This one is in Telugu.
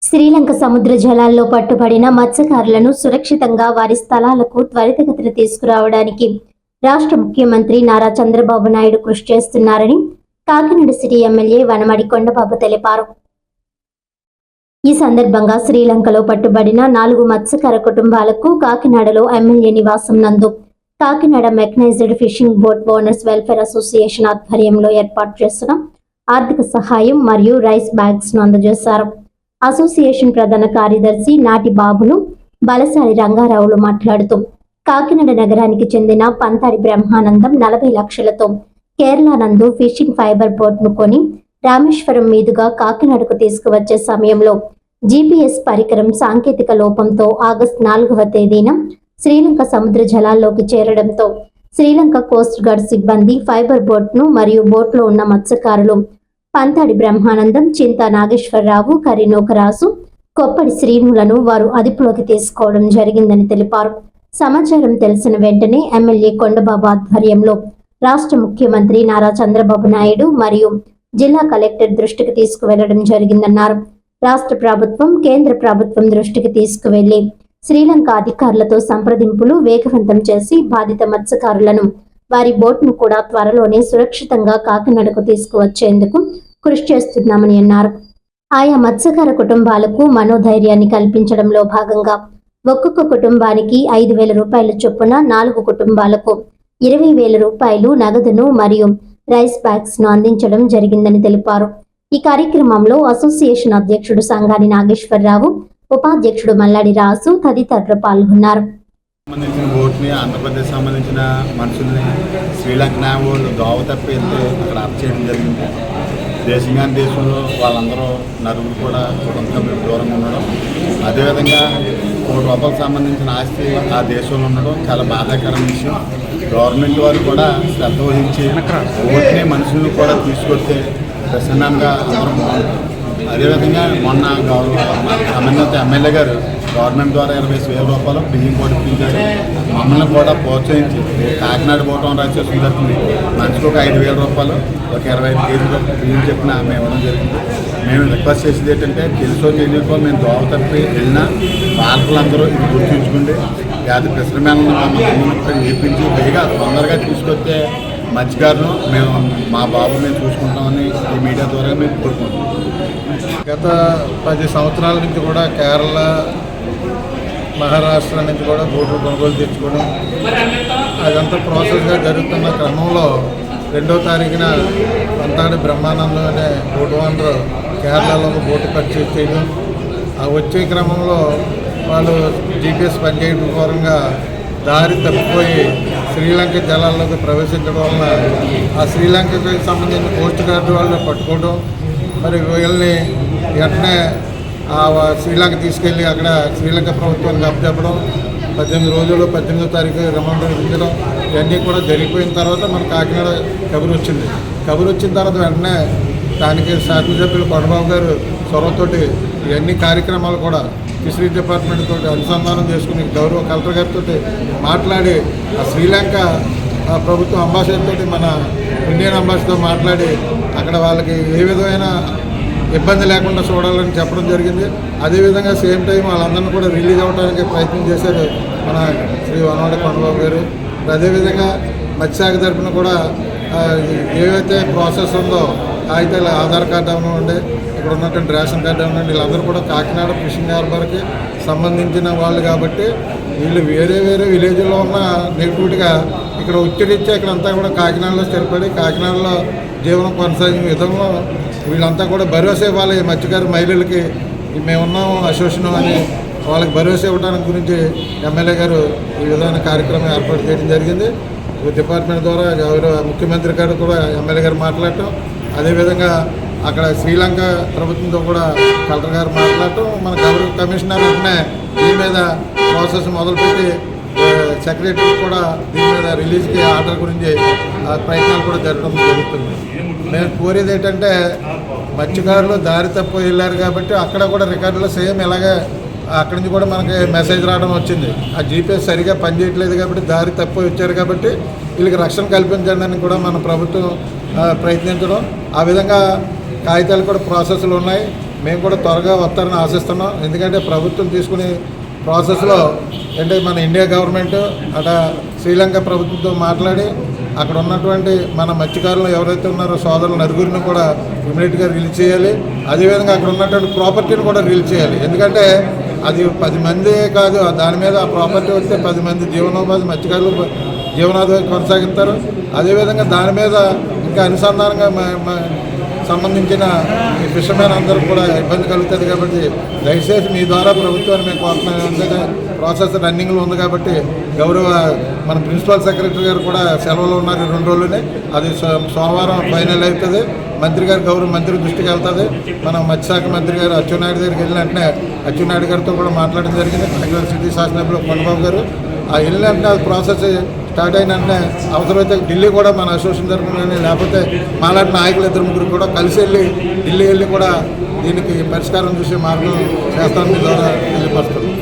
శ్రీలంక సముద్ర జలాల్లో పట్టుబడిన మత్స్యకారులను సురక్షితంగా వారి స్థలాలకు త్వరితగతిన తీసుకురావడానికి రాష్ట్ర ముఖ్యమంత్రి నారా చంద్రబాబు నాయుడు కృషి చేస్తున్నారని కాకినాడ సిటీ ఎమ్మెల్యే వనమడి కొండబాబు తెలిపారు. ఈ సందర్భంగా శ్రీలంకలో పట్టుబడిన 4 మత్స్యకార కుటుంబాలకు కాకినాడలో ఎమ్మెల్యే నివాసం నందు Kakinada mechanised fishing boat owners welfare association ఆధ్వర్యంలో ఏర్పాటు చేసిన ఆర్థిక సహాయం మరియు రైస్ బ్యాగ్స్ ను అందజేశారు. అసోసియేషన్ ప్రధాన కార్యదర్శి నాటి బాబును బలసాని రంగారావులు మాట్లాడుతూ కాకినాడ నగరానికి చెందిన పంతాడి బ్రహ్మానందం 40 లక్షలతో కేరళ నందు ఫిషింగ్ ఫైబర్ బోట్ ను కొని రామేశ్వరం మీదుగా కాకినాడకు తీసుకువచ్చే సమయంలో GPS పరికరం సాంకేతిక లోపంతో ఆగస్టు 4వ తేదీన శ్రీలంక సముద్ర జలాల్లోకి చేరడంతో శ్రీలంక కోస్ట్ గార్డ్ సిబ్బంది ఫైబర్ బోట్ ను మరియు బోట్లో ఉన్న మత్స్యకారులు పంతాడి బ్రహ్మానందం, చింతా నాగేశ్వరరావు, కరినోకరాజు, కొప్పడి శ్రీనులను వారు అదుపులోకి తీసుకోవడం జరిగిందని తెలిపారు. సమాచారం తెలిసిన వెంటనే ఎమ్మెల్యే కొండబాబు ఆధ్వర్యంలో రాష్ట్ర ముఖ్యమంత్రి నారా చంద్రబాబు నాయుడు మరియు జిల్లా కలెక్టర్ దృష్టికి తీసుకువెళ్లడం జరిగిందన్నారు. రాష్ట్ర ప్రభుత్వం, కేంద్ర ప్రభుత్వం దృష్టికి తీసుకువెళ్లి శ్రీలంక అధికారులతో సంప్రదింపులు వేగవంతం చేసి బాధిత మత్స్యకారులను వారి బోట్ను కూడా త్వరలోనే సురక్షితంగా కాకినాడకు తీసుకువచ్చేందుకు కృషి చేస్తున్నామని అన్నారు. ఆయా మత్స్యకార కుటుంబాలకు మనోధైర్యాన్ని కల్పించడంలో భాగంగా ఒక్కొక్క కుటుంబానికి 5,000 రూపాయల చొప్పున 4 కుటుంబాలకు 20,000 రూపాయలు నగదును మరియు రైస్ బ్యాగ్స్ ను అందించడం జరిగిందని తెలిపారు. ఈ కార్యక్రమంలో అసోసియేషన్ అధ్యక్షుడు సంగాని నాగేశ్వరరావు, ఉపాధ్యక్షుడు మల్లాడి రాసు తదితరులు పాల్గొన్నారు. సంబంధించిన బోట్ని ఆంధ్రప్రదేశ్ సంబంధించిన మనుషుల్ని శ్రీలంక వాళ్ళు దోవ తప్పి వెళ్తే అక్కడ అరెస్ట్ చేయడం జరిగింది. దేశంగాని దేశంలో వాళ్ళందరూ నలుగురు కూడా కొంత దూరంగా ఉండడం, అదేవిధంగా ₹1 సంబంధించిన ఆస్తి ఆ దేశంలో ఉండడం చాలా బాధాకరమైన విషయం. గవర్నమెంట్ వారు కూడా శ్రద్ధ వహించి బోట్ని మనుషులను కూడా తీసుకొస్తే ప్రసన్నంగా అందరం. అదేవిధంగా మొన్న సంబంధిత ఎమ్మెల్యే గారు గవర్నమెంట్ ద్వారా 20,000 రూపాయలు బియ్యం కూడా ఇప్పించారు. మమ్మల్ని కూడా ప్రోత్సహించి కాకినాడ బోటం రాసేసిన జరుగుతుంది. మనిషికి ఒక 5,000 రూపాయలు, ఒక 25 కేజీలు బియ్యం చెప్పిన మేము ఇవ్వడం జరిగింది. మేము రిక్వెస్ట్ చేసేది ఏంటంటే తెలుసో తెలియకో మేము దోవ తప్పి వెళ్ళినా బాలకులందరూ ఇది గుర్తుంచుకుంటే వ్యాధి ప్రశ్రమేళను మమ్మల్ని నేర్పించి పైగా తొందరగా తీసుకొస్తే మత్స్యకారులు మేము మా బాబు మేము చూసుకుంటామని ఈ మీడియా ద్వారా మేము కోరుకుంటున్నాం. గత 10 సంవత్సరాల నుంచి కూడా కేరళ, మహారాష్ట్ర నుంచి కూడా బోట్లు కొనుగోలు తెచ్చుకోవడం అదంతా ప్రాసెస్గా జరుగుతున్న క్రమంలో 2వ తారీఖున పంతాడి బ్రహ్మానందం అనే బోటు ఓనర్ కేరళలో బోటు పర్చేజ్ చేయడం, ఆ వచ్చే క్రమంలో వాళ్ళు GPS పనిచేయడం పూర్వంగా దారి తప్పిపోయి శ్రీలంక జలాల్లోకి ప్రవేశించడం వలన ఆ శ్రీలంకకి సంబంధించిన కోస్ట్ గార్డ్ వాళ్ళు పట్టుకోవడం, మరి వీళ్ళని వెంటనే శ్రీలంక తీసుకెళ్ళి అక్కడ శ్రీలంక ప్రభుత్వానికి అప్పచెప్పడం, 18 రోజులు 18వ తారీఖు రిమాండ్ విధించడం ఇవన్నీ కూడా జరిగిపోయిన తర్వాత మన కాకినాడ కబురు వచ్చింది. కబురు వచ్చిన తర్వాత వెంటనే దానికి శాసనసభ్యులు కొండబాబు గారు చొరవతోటి ఇవన్నీ కార్యక్రమాలు కూడా ఫిషరీస్ డిపార్ట్మెంట్ తోటి అనుసంధానం చేసుకుని గౌరవ కలెక్టర్ గారితో మాట్లాడి ఆ శ్రీలంక ప్రభుత్వం అంబాసిడర్ తోటి మన ఇండియన్ అంబాసిడర్తో మాట్లాడి అక్కడ వాళ్ళకి ఏ విధమైన ఇబ్బంది లేకుండా చూడాలని చెప్పడం జరిగింది. అదేవిధంగా సేమ్ టైం వాళ్ళందరినీ కూడా రిలీజ్ అవ్వడానికి ప్రయత్నం చేశారు మన శ్రీ వనమడి కొండబాబు గారు. అదేవిధంగా మత్స్యశాఖ తరఫున కూడా ఏవైతే ప్రాసెస్ ఉందో కాగితాలు ఆధార్ కార్డు అవనండి, ఇక్కడ ఉన్నటువంటి రేషన్ కార్డు అవనండి, వీళ్ళందరూ కూడా కాకినాడ ఫిషింగ్ హార్బర్కి సంబంధించిన వాళ్ళు కాబట్టి వీళ్ళు వేరే వేరే విలేజ్లో ఉన్న నెగిటివిటీగా ఇక్కడ ఒత్తిడిచ్చి ఇక్కడంతా కూడా కాకినాడలో స్థిరపడి కాకినాడలో జీవనం కొనసాగిన విధంలో వీళ్ళంతా కూడా భరోసా ఇవ్వాలి. మత్స్యకారు మహిళలకి మేమున్నాము అసోసియేషన్ అని వాళ్ళకి భరోసా ఇవ్వడానికి గురించి ఎమ్మెల్యే గారు ఈ విధమైన కార్యక్రమం ఏర్పాటు చేయడం జరిగింది. డిపార్ట్మెంట్ ద్వారా గౌరవ ముఖ్యమంత్రి గారు కూడా ఎమ్మెల్యే గారు మాట్లాడటం, అదేవిధంగా అక్కడ శ్రీలంక ప్రభుత్వంతో కూడా కలెక్టర్ గారు మాట్లాడటం, మన గౌరవ కమిషనర్ వెంటనే దీని మీద ప్రాసెస్ మొదలుపెట్టి సెక్రటరీ కూడా దీని మీద రిలీజ్కి ఆర్డర్ గురించి ప్రయత్నాలు కూడా జరగడం జరుగుతుంది. నేను కోరేది ఏంటంటే మత్స్యకారులు దారి తప్పు వెళ్ళారు కాబట్టి అక్కడ కూడా రికార్డులో సేమ్ ఇలాగే అక్కడి నుంచి కూడా మనకి మెసేజ్ రావడం వచ్చింది. ఆ GPS సరిగా పనిచేయట్లేదు కాబట్టి దారి తప్పు వచ్చారు కాబట్టి వీళ్ళకి రక్షణ కల్పించడానికి కూడా మన ప్రభుత్వం ప్రయత్నించడం, ఆ విధంగా కాగితాలు కూడా ప్రాసెస్లు ఉన్నాయి. మేము కూడా త్వరగా వస్తారని ఆశిస్తున్నాం. ఎందుకంటే ప్రభుత్వం తీసుకునే ప్రాసెస్లో అంటే మన ఇండియా గవర్నమెంట్ అలా శ్రీలంక ప్రభుత్వంతో మాట్లాడి అక్కడ ఉన్నటువంటి మన మత్స్యకారులు ఎవరైతే ఉన్నారో సోదరులు నలుగురిని కూడా ఇమీడియట్గా రిలీజ్ చేయాలి. అదేవిధంగా అక్కడ ఉన్నటువంటి ప్రాపర్టీని కూడా రిలీజ్ చేయాలి. ఎందుకంటే అది 10 మందే కాదు, దాని మీద ఆ ప్రాపర్టీ వస్తే 10 మంది జీవనోపాధి మత్స్యకారులు జీవనోపాధి కొనసాగిస్తారు. అదేవిధంగా దాని మీద ఇంకా అనుసంధానంగా సంబంధించిన ఈ ఫిషర్మెన్ అందరూ కూడా ఇబ్బంది కలుగుతుంది. కాబట్టి దయచేసి మీ ద్వారా ప్రభుత్వాన్ని మేము కోరుతున్నాం. ఎందుకంటే ప్రాసెస్ రన్నింగ్లో ఉంది కాబట్టి గౌరవ మన ప్రిన్సిపల్ సెక్రటరీ గారు కూడా సెలవులో ఉన్నారు 2 రోజులనే. అది సోమవారం ఫైనల్ అవుతుంది. మంత్రి గారు గౌరవ మంత్రి దృష్టికి వెళ్తుంది. మన మత్స్యశాఖ మంత్రి గారు అచ్చెన్నాయుడు దగ్గరికి వెళ్ళిన వెంటనే అచ్చెన్నాయుడు గారితో కూడా మాట్లాడడం జరిగింది. కాకినాడ సిటీ శాసనసభ్యులు కొండబాబు గారు ఆ వెళ్ళిన వెంటనే అది ప్రాసెస్ స్టార్ట్ అయిన వెంటనే అవసరమైతే ఢిల్లీ కూడా మన అసోసియేషన్ తరఫున కానీ లేకపోతే మాలాంటి నాయకులు 2-3 కూడా కలిసి ఢిల్లీ వెళ్ళి కూడా దీనికి పరిష్కారం చూసే మార్గం చేస్తామని ద్వారా తెలియపరుస్తున్నాం.